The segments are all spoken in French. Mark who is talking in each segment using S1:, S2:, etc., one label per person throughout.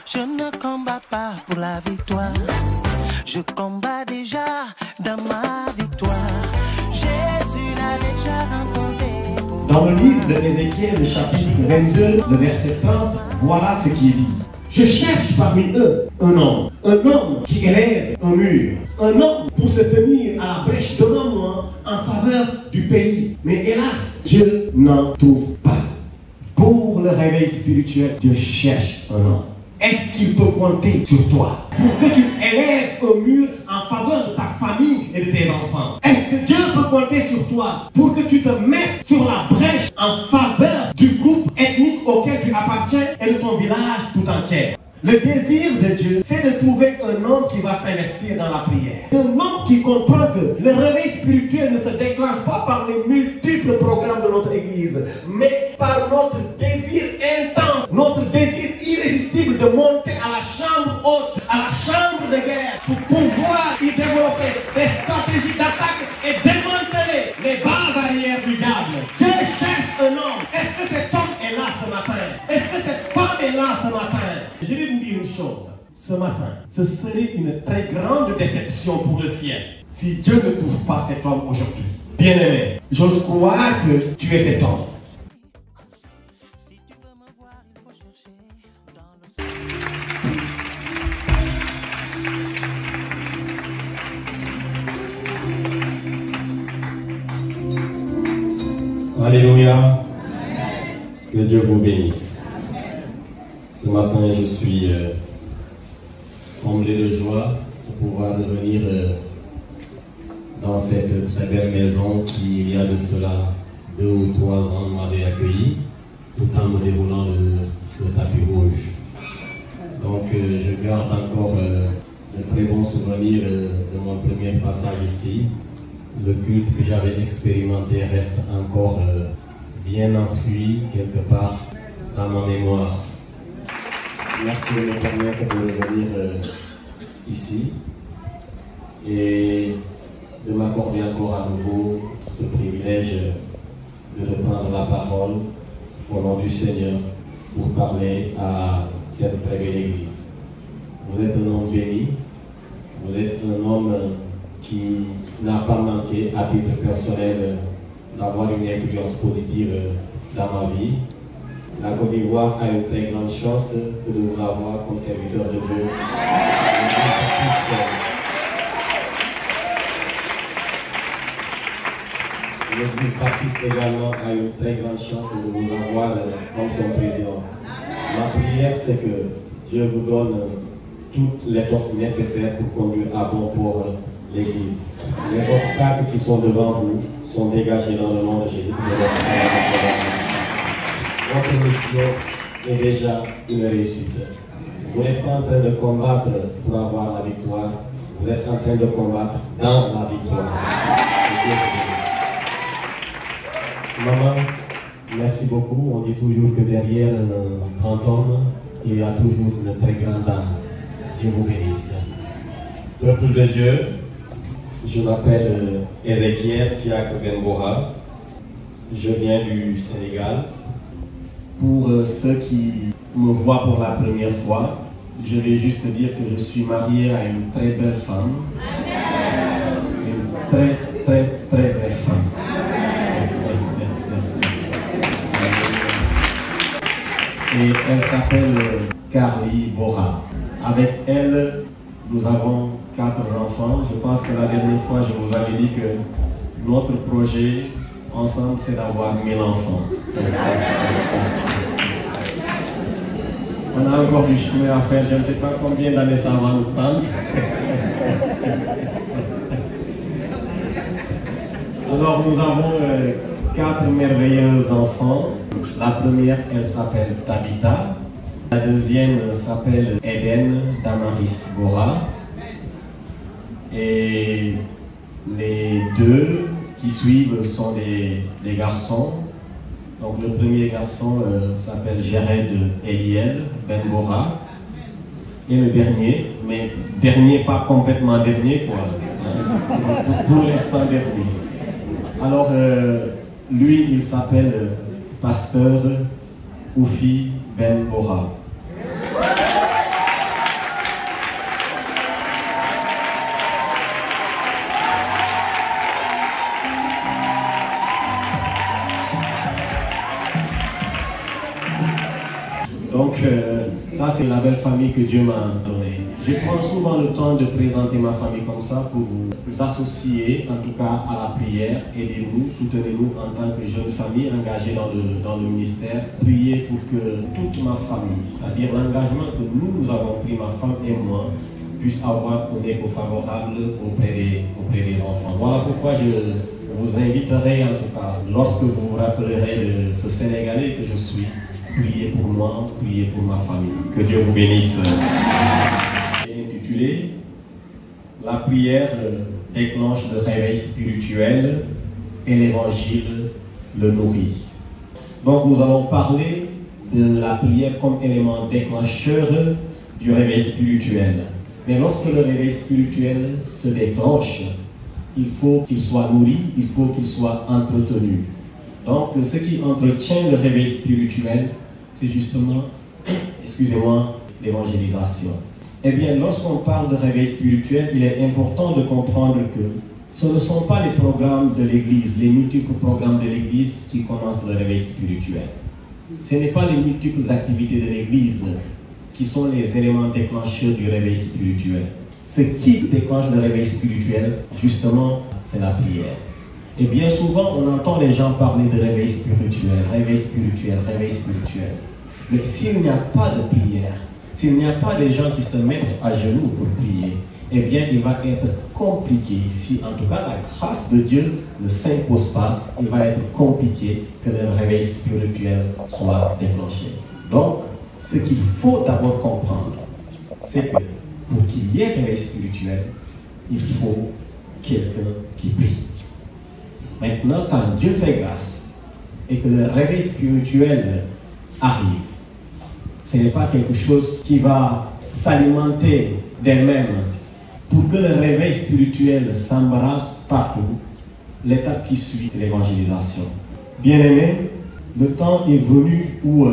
S1: Je ne combats pas pour la victoire. Je combats déjà dans ma victoire. Jésus l'a déjà remporté pour...
S2: Dans le livre de Ézéchiel, le chapitre 22, le verset 30, voilà ce qui est dit. Je cherche parmi eux un homme qui élève un mur, un homme pour se tenir à la brèche devant moi en faveur du pays. Mais hélas, je n'en trouve pas. Pour le réveil spirituel, Dieu cherche un homme. Est-ce qu'il peut compter sur toi pour que tu élèves un mur en faveur de ta famille et de tes enfants? Est-ce que Dieu peut compter sur toi pour que tu te mettes sur la brèche en faveur du groupe ethnique auquel tu appartiens et de ton village tout entier? Le désir de Dieu, c'est de trouver un homme qui va s'investir dans la prière. Un homme qui comprend que le réveil spirituel ne se déclenche pas par les multiples programmes de notre église, mais par notre désir intense, notre désir irrésistible de monter à la chambre haute, à la chambre de guerre, pour pouvoir y développer des stratégies d'attaque et démanteler les bases arrière du diable. Dieu cherche un homme. Est-ce que cet homme est là ce matin? Est-ce que cette femme est là ce matin? Je vais vous dire une chose. Ce matin, ce serait une très grande déception pour le ciel si Dieu ne trouve pas cet homme aujourd'hui. Bien-aimé, j'ose croire que tu es cet homme.
S1: Si tu veux me voir, il faut chercher dans le...
S3: Alléluia. Amen. Que Dieu vous bénisse. Amen. Ce matin, je suis comblé de joie de pouvoir venir dans cette très belle maison qui, il y a de cela 2 ou 3 ans, m'avait accueilli tout en me déroulant le tapis rouge. Donc, je garde encore de très bons souvenirs de mon premier passage ici. Le culte que j'avais expérimenté reste encore bien enfoui quelque part dans ma mémoire. Merci de me permettre de venir ici et de m'accorder encore à nouveau ce privilège de prendre la parole au nom du Seigneur pour parler à cette très belle église. Vous êtes un homme béni, vous êtes un homme qui n'a pas manqué à titre personnel d'avoir une influence positive dans ma vie. La Côte d'Ivoire a une très grande chance de nous avoir comme serviteurs de Dieu. L'Église baptiste également a une très grande chance de nous avoir comme son président. Ma prière, c'est que Dieu vous donne toutes les offres nécessaires pour conduire à bon port l'Église. Les obstacles qui sont devant vous sont dégagés dans le nom de Jésus. Votre mission est déjà une réussite. Vous n'êtes pas en train de combattre pour avoir la victoire, vous êtes en train de combattre dans la victoire. Maman, merci beaucoup. On dit toujours que derrière un grand homme, il y a toujours une très grande dame. Dieu vous bénisse. Peuple de Dieu, je m'appelle Ézéchiel Fiacre Benbora. Je viens du Sénégal.
S2: Pour ceux qui me voient pour la première fois, je vais juste dire que je suis marié à une très belle femme. Une très, très, très belle femme. Et elle s'appelle Carly Bora. Avec elle, nous avons 4 enfants. Je pense que la dernière fois, je vous avais dit que notre projet ensemble, c'est d'avoir 1000 enfants. On a encore du chemin à faire. Je ne sais pas combien d'années ça va nous prendre. Alors, nous avons 4 merveilleux enfants. La première, elle s'appelle Tabitha. La deuxième s'appelle Eden Damaris Bora. Et les 2 qui suivent sont des garçons. Donc le premier garçon s'appelle Jared Eliel Benbora. Et le dernier, mais dernier pas complètement dernier quoi. Pour l'instant dernier. Alors lui il s'appelle Pasteur Oufi Benbora. Donc, ça, c'est la belle famille que Dieu m'a donnée. Je prends souvent le temps de présenter ma famille comme ça pour vous associer, en tout cas, à la prière. Aidez-nous, soutenez-nous en tant que jeune famille engagée dans le ministère. Priez pour que toute ma famille, c'est-à-dire l'engagement que nous avons pris, ma femme et moi, puisse avoir un écho favorable auprès des enfants. Voilà pourquoi je vous inviterai, en tout cas, lorsque vous vous rappellerez de ce Sénégalais que je suis, priez pour moi, priez pour ma famille. Que Dieu vous bénisse. J'ai intitulé « La prière déclenche le réveil spirituel et l'évangile le nourrit ». Donc nous allons parler de la prière comme élément déclencheur du réveil spirituel. Mais lorsque le réveil spirituel se déclenche, il faut qu'il soit nourri, il faut qu'il soit entretenu. Donc ce qui entretient le réveil spirituel, c'est justement, excusez-moi, l'évangélisation. Eh bien, lorsqu'on parle de réveil spirituel, il est important de comprendre que ce ne sont pas les programmes de l'Église, les multiples programmes de l'Église qui commencent le réveil spirituel. Ce n'est pas les multiples activités de l'Église qui sont les éléments déclencheurs du réveil spirituel. Ce qui déclenche le réveil spirituel, justement, c'est la prière. Et bien souvent, on entend les gens parler de réveil spirituel, réveil spirituel, réveil spirituel. Mais s'il n'y a pas de prière, s'il n'y a pas des gens qui se mettent à genoux pour prier, eh bien, il va être compliqué. Si, en tout cas, la grâce de Dieu ne s'impose pas, il va être compliqué que le réveil spirituel soit déclenché. Donc, ce qu'il faut d'abord comprendre, c'est que pour qu'il y ait réveil spirituel, il faut quelqu'un qui prie. Maintenant, quand Dieu fait grâce et que le réveil spirituel arrive, ce n'est pas quelque chose qui va s'alimenter d'elle-même. Pour que le réveil spirituel s'embrasse partout, l'étape qui suit, c'est l'évangélisation. Bien-aimés, le temps est venu où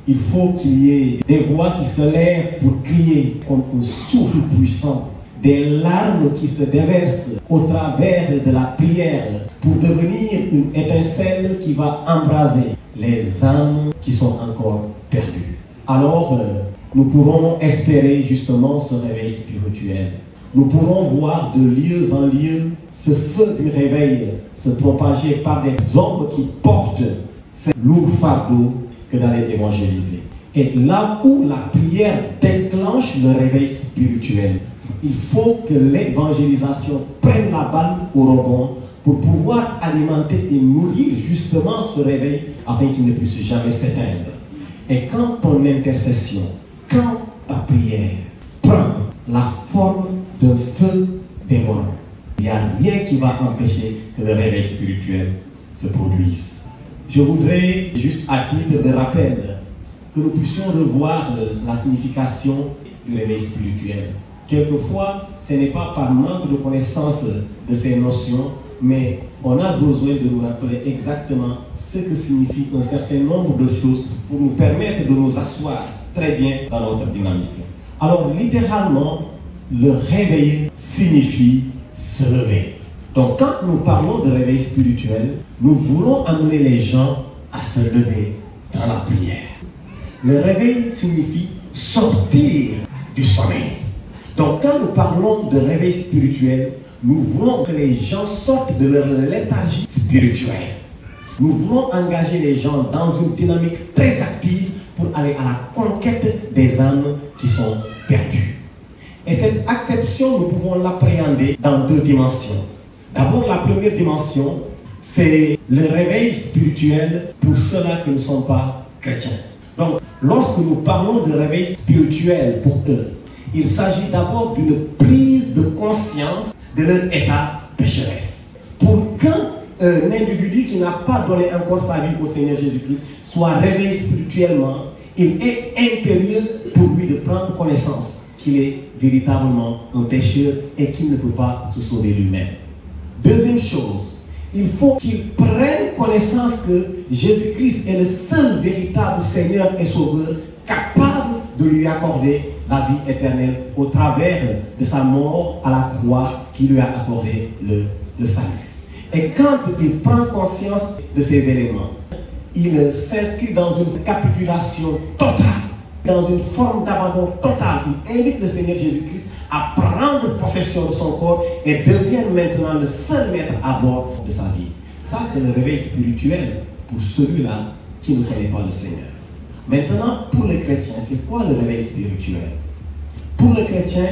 S2: il faut qu'il y ait des voix qui se lèvent pour crier comme un souffle puissant, des larmes qui se déversent au travers de la prière pour devenir une étincelle qui va embraser les âmes qui sont encore perdues. Alors, nous pourrons espérer justement ce réveil spirituel. Nous pourrons voir de lieu en lieu ce feu du réveil se propager par des hommes qui portent ce lourd fardeau que d'aller évangéliser. Et là où la prière déclenche le réveil spirituel, il faut que l'évangélisation prenne la balle au rebond pour pouvoir alimenter et nourrir justement ce réveil afin qu'il ne puisse jamais s'éteindre. Et quand ton intercession, quand ta prière prend la forme d'un feu dévorant, il n'y a rien qui va empêcher que le réveil spirituel se produise. Je voudrais, juste à titre de rappel, que nous puissions revoir la signification du réveil spirituel. Quelquefois, ce n'est pas par manque de connaissance de ces notions, mais on a besoin de nous rappeler exactement ce que signifie un certain nombre de choses pour nous permettre de nous asseoir très bien dans notre dynamique. Alors, littéralement, le réveil signifie se lever. Donc, quand nous parlons de réveil spirituel, nous voulons amener les gens à se lever dans la prière. Le réveil signifie sortir du sommeil. Donc, quand nous parlons de réveil spirituel, nous voulons que les gens sortent de leur léthargie spirituelle. Nous voulons engager les gens dans une dynamique très active pour aller à la conquête des âmes qui sont perdues. Et cette acception, nous pouvons l'appréhender dans deux dimensions. D'abord, la première dimension, c'est le réveil spirituel pour ceux-là qui ne sont pas chrétiens. Donc, lorsque nous parlons de réveil spirituel pour eux, il s'agit d'abord d'une prise de conscience de leur état pécheresse. Pour qu'un individu qui n'a pas donné encore sa vie au Seigneur Jésus-Christ soit réveillé spirituellement, il est impérieux pour lui de prendre connaissance qu'il est véritablement un pécheur et qu'il ne peut pas se sauver lui-même. Deuxième chose, il faut qu'il prenne connaissance que Jésus-Christ est le seul véritable Seigneur et Sauveur capable de lui accorder la vie éternelle au travers de sa mort à la croix qui lui a accordé le salut. Et quand il prend conscience de ces éléments, il s'inscrit dans une capitulation totale, dans une forme d'abandon total. Il invite le Seigneur Jésus-Christ à prendre possession de son corps et devient maintenant le seul maître à bord de sa vie. Ça, c'est le réveil spirituel pour celui-là qui ne connaît pas le Seigneur. Maintenant, pour le chrétien, c'est quoi le réveil spirituel? Pour le chrétien,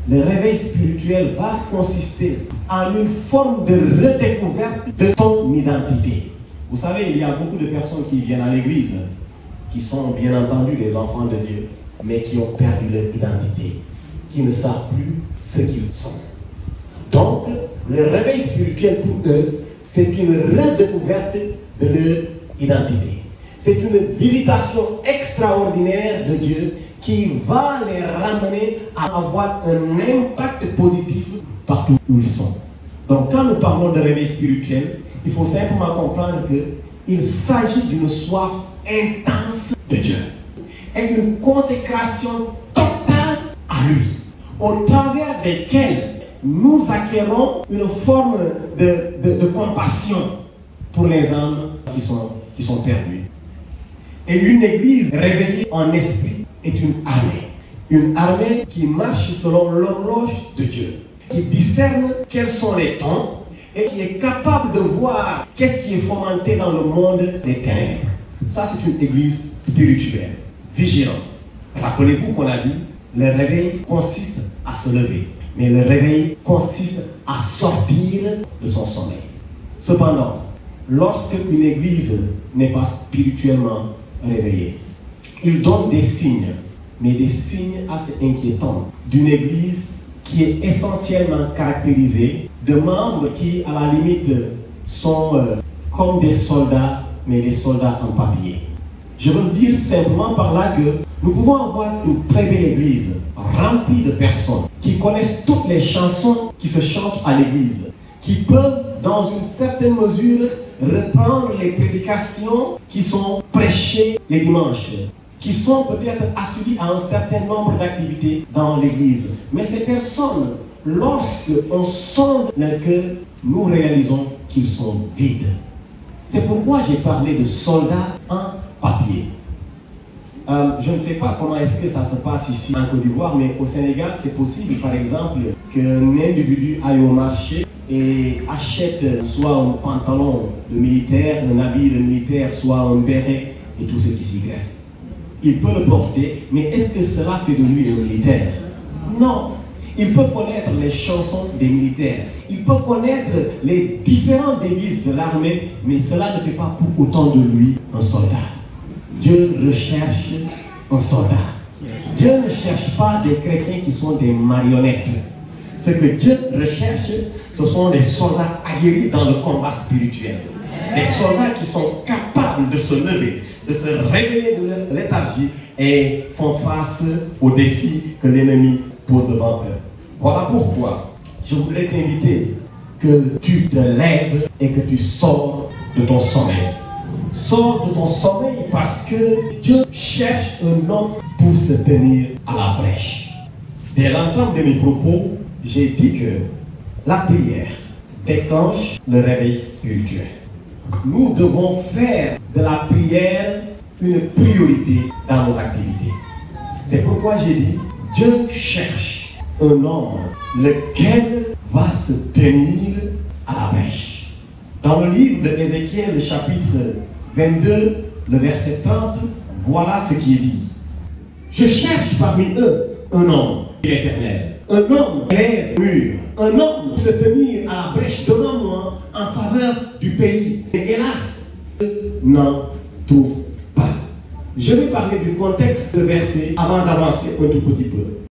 S2: le réveil spirituel va consister en une forme de redécouverte de ton identité. Vous savez, il y a beaucoup de personnes qui viennent à l'église, qui sont bien entendu des enfants de Dieu, mais qui ont perdu leur identité, qui ne savent plus ce qu'ils sont. Donc, le réveil spirituel pour eux, c'est une redécouverte de leur identité. C'est une visitation extraordinaire de Dieu qui va les ramener à avoir un impact positif partout où ils sont. Donc, quand nous parlons de réveil spirituel, il faut simplement comprendre qu'il s'agit d'une soif intense de Dieu et d'une consécration totale à lui, au travers desquelles nous acquérons une forme de compassion pour les âmes qui sont perdues. Et une église réveillée en esprit est une armée qui marche selon l'horloge de Dieu, qui discerne quels sont les temps et qui est capable de voir qu'est-ce qui est fomenté dans le monde des ténèbres. Ça, c'est une église spirituelle, vigilante. Rappelez-vous qu'on a dit, le réveil consiste à se lever, mais le réveil consiste à sortir de son sommeil. Cependant, lorsque une église n'est pas spirituellement réveillée, il donne des signes, mais des signes assez inquiétants d'une église qui est essentiellement caractérisée de membres qui, à la limite, sont comme des soldats, mais des soldats en papier. Je veux dire simplement par là que nous pouvons avoir une très belle église remplie de personnes qui connaissent toutes les chansons qui se chantent à l'église, qui peuvent, dans une certaine mesure, reprendre les prédications qui sont prêchées les dimanches, qui sont peut-être assujettis à un certain nombre d'activités dans l'église. Mais ces personnes, lorsqu'on sonde leur cœur, nous réalisons qu'ils sont vides. C'est pourquoi j'ai parlé de soldats en papier. Je ne sais pas comment est-ce que ça se passe ici en Côte d'Ivoire, mais au Sénégal, c'est possible, par exemple, qu'un individu aille au marché et achète soit un pantalon de militaire, un habit de militaire, soit un béret et tout ce qui s'y greffe. Il peut le porter, mais est-ce que cela fait de lui un militaire? Non. Il peut connaître les chansons des militaires. Il peut connaître les différentes devises de l'armée, mais cela ne fait pas pour autant de lui un soldat. Dieu recherche un soldat. Dieu ne cherche pas des chrétiens qui sont des marionnettes. Ce que Dieu recherche, ce sont des soldats aguerris dans le combat spirituel. Des soldats qui sont capables de se lever, de se réveiller de leur léthargie et font face aux défis que l'ennemi pose devant eux. Voilà pourquoi je voudrais t'inviter que tu te lèves et que tu sors de ton sommeil. Sors de ton sommeil parce que Dieu cherche un homme pour se tenir à la brèche. Dès l'entame de mes propos, j'ai dit que la prière déclenche le réveil spirituel. Nous devons faire de la prière une priorité dans nos activités. C'est pourquoi j'ai dit, Dieu cherche un homme lequel va se tenir à la brèche. Dans le livre de Ézéchiel, le chapitre 22, le verset 30, voilà ce qui est dit. Je cherche parmi eux un homme éternel, un homme mûr, un homme pour se tenir à la brèche devant moi en faveur du pays. Et hélas, je n'en trouve pas. Je vais parler du contexte de verset avant d'avancer un tout petit peu.